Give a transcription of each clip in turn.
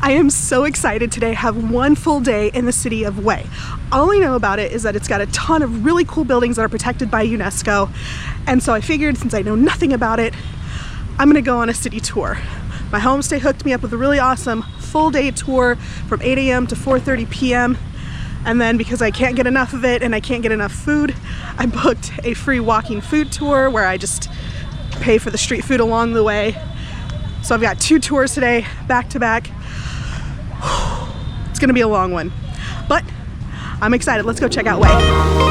I am so excited today. Have one full day in the city of HUE. All I know about it is that it's got a ton of really cool buildings that are protected by UNESCO. And so I figured, since I know nothing about it, I'm gonna go on a city tour. My homestay hooked me up with a really awesome full day tour from 8 a.m. to 4:30 p.m. And then because I can't get enough of it and I can't get enough food, I booked a free walking food tour where I just pay for the street food along the way. So I've got 2 tours today, back to back. It's gonna be a long one, but I'm excited. Let's go check out HUE.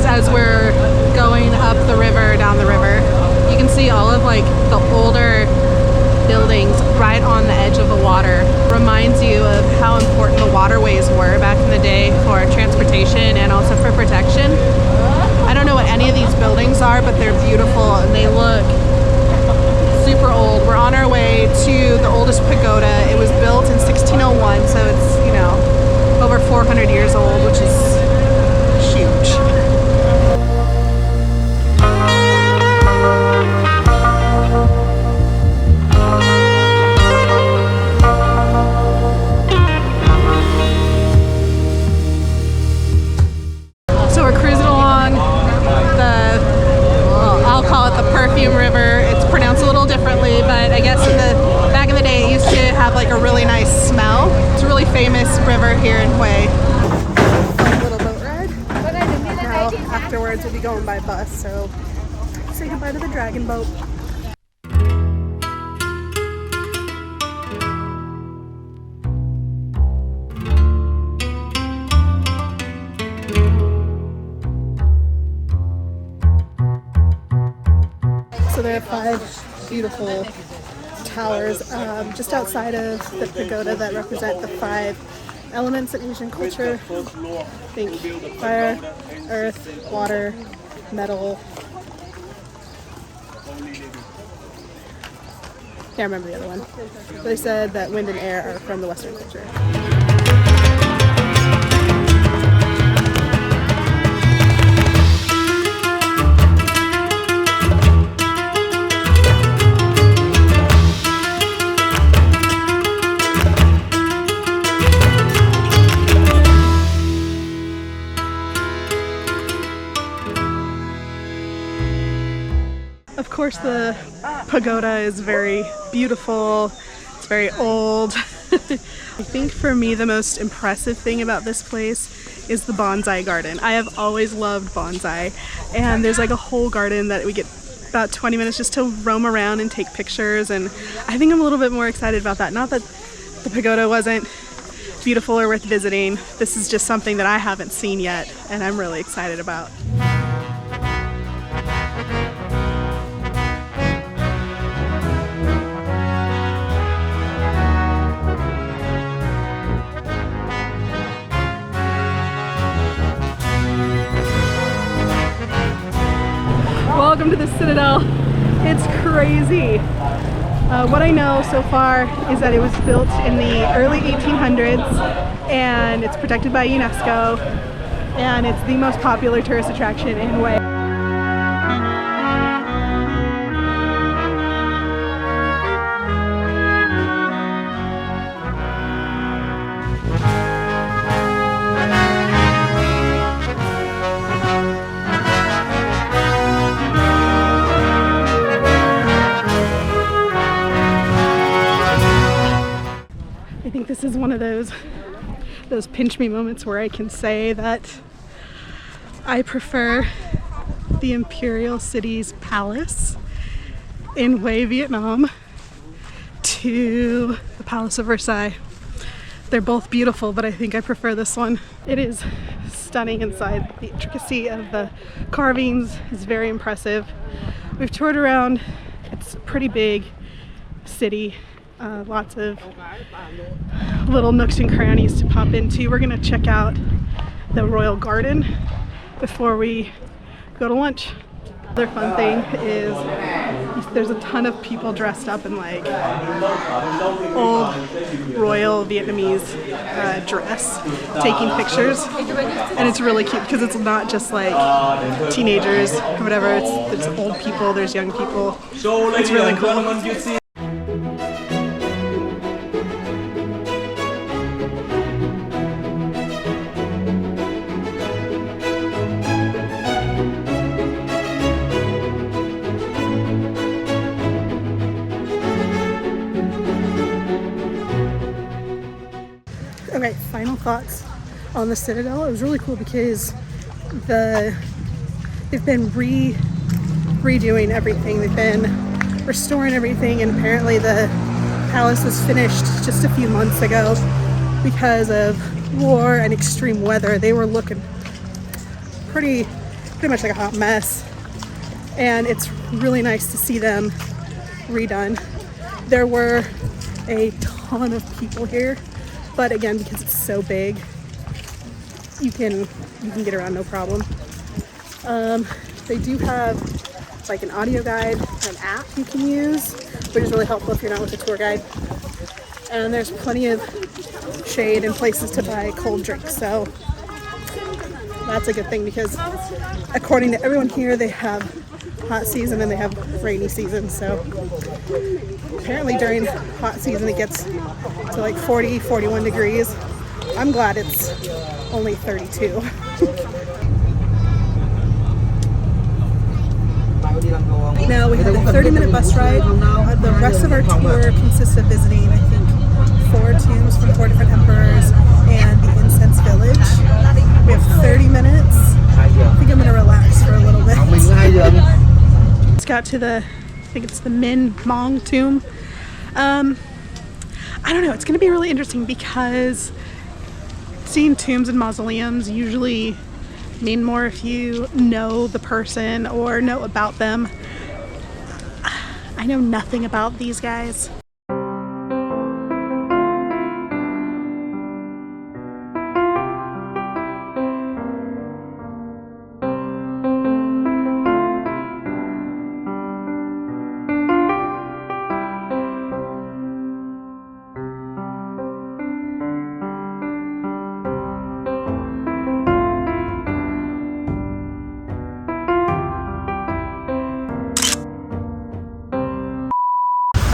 As we're going up the river, down the river, you can see all of like the older buildings right on the edge of the water. Reminds you of how important the waterways were back in the day for transportation and also for protection. I don't know what any of these buildings are, but they're beautiful and they look super old. We're on our way to the oldest pagoda. It was built in 1601, so it's, you know, over 400 years old, which is huge. River. It's pronounced a little differently, but I guess back in the day it used to have like a really nice smell. It's a really famous river here in HUE. Fun little boat ride. Now afterwards we'll be going by bus, so say goodbye to the dragon boat. So there are 5 beautiful towers just outside of the pagoda that represent the 5 elements of Asian culture. Think fire, earth, water, metal. Can't remember the other one. But they said that wind and air are from the Western culture. Of course, the pagoda is very beautiful. It's very old. I think for me the most impressive thing about this place is the bonsai garden. I have always loved bonsai, and there's like a whole garden that we get about 20 minutes just to roam around and take pictures, and I think I'm a little bit more excited about that. Not that the pagoda wasn't beautiful or worth visiting. This is just something that I haven't seen yet and I'm really excited about. Welcome to the Citadel. It's crazy. What I know so far is that it was built in the early 1800s and it's protected by UNESCO, and it's the most popular tourist attraction in HUE. I think this is one of those pinch me moments where I can say that I prefer the Imperial City's palace in HUE, Vietnam to the Palace of Versailles. They're both beautiful, but I think I prefer this one. It is stunning inside. The intricacy of the carvings is very impressive. We've toured around. It's a pretty big city. Lots of little nooks and crannies to pop into. We're gonna check out the Royal Garden before we go to lunch. Another fun thing is there's a ton of people dressed up in like old royal Vietnamese dress taking pictures, and it's really cute because it's not just like teenagers or whatever, it's old people, there's young people. It's really cool. Okay, final thoughts on the Citadel. It was really cool because they've been redoing everything. They've been restoring everything, and apparently the palace was finished just a few months ago. Because of war and extreme weather, they were looking pretty much like a hot mess, and it's really nice to see them redone. There were a ton of people here, but again, because it's so big, you can get around no problem. They do have like an audio guide and an app you can use, which is really helpful if you're not with a tour guide. And there's plenty of shade and places to buy cold drinks, so that's a good thing because according to everyone here, they have hot season and they have rainy season. So apparently during hot season it gets to like 40, 41 degrees. I'm glad it's only 32. Now we have a 30-minute bus ride. The rest of our tour consists of visiting, I think, 4 tombs from 4 different emperors and the Incense Village. We have 30 minutes. I think I'm going to relax for a little bit. Just got to I think it's the Min Mong tomb. I don't know, it's going to be really interesting because seeing tombs and mausoleums usually mean more if you know the person or know about them. I know nothing about these guys.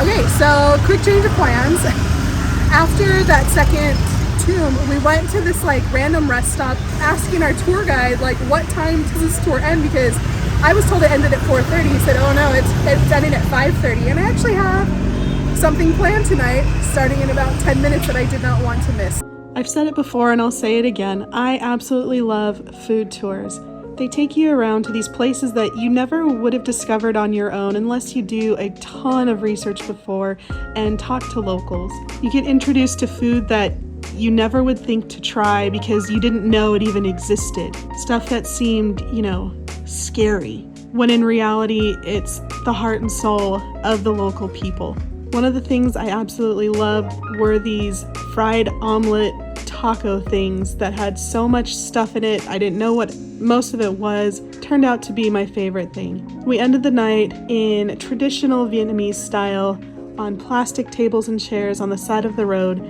Okay, so quick change of plans. After that second tomb, we went to this like random rest stop asking our tour guide like what time does this tour end, because I was told it ended at 4:30. He said, oh no, it's ending at 5:30, and I actually have something planned tonight starting in about 10 minutes that I did not want to miss. I've said it before and I'll say it again. I absolutely love food tours. They take you around to these places that you never would have discovered on your own unless you do a ton of research before and talk to locals. You get introduced to food that you never would think to try because you didn't know it even existed. Stuff that seemed, scary, when in reality it's the heart and soul of the local people. One of the things I absolutely loved were these fried omelet taco things that had so much stuff in it. I didn't know what most of it was. Turned out to be my favorite thing. We ended the night in traditional Vietnamese style on plastic tables and chairs on the side of the road,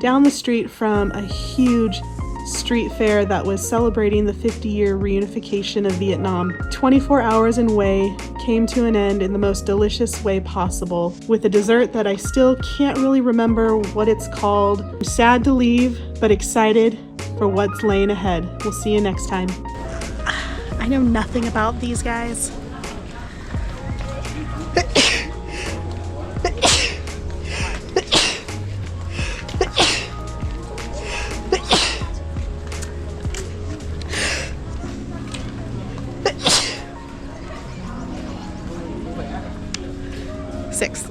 down the street from a huge street fair that was celebrating the 50-year reunification of Vietnam. 24 hours in Hue came to an end in the most delicious way possible, with a dessert that I still can't really remember what it's called. I'm sad to leave, but excited for what's laying ahead. We'll see you next time. I know nothing about these guys. Six.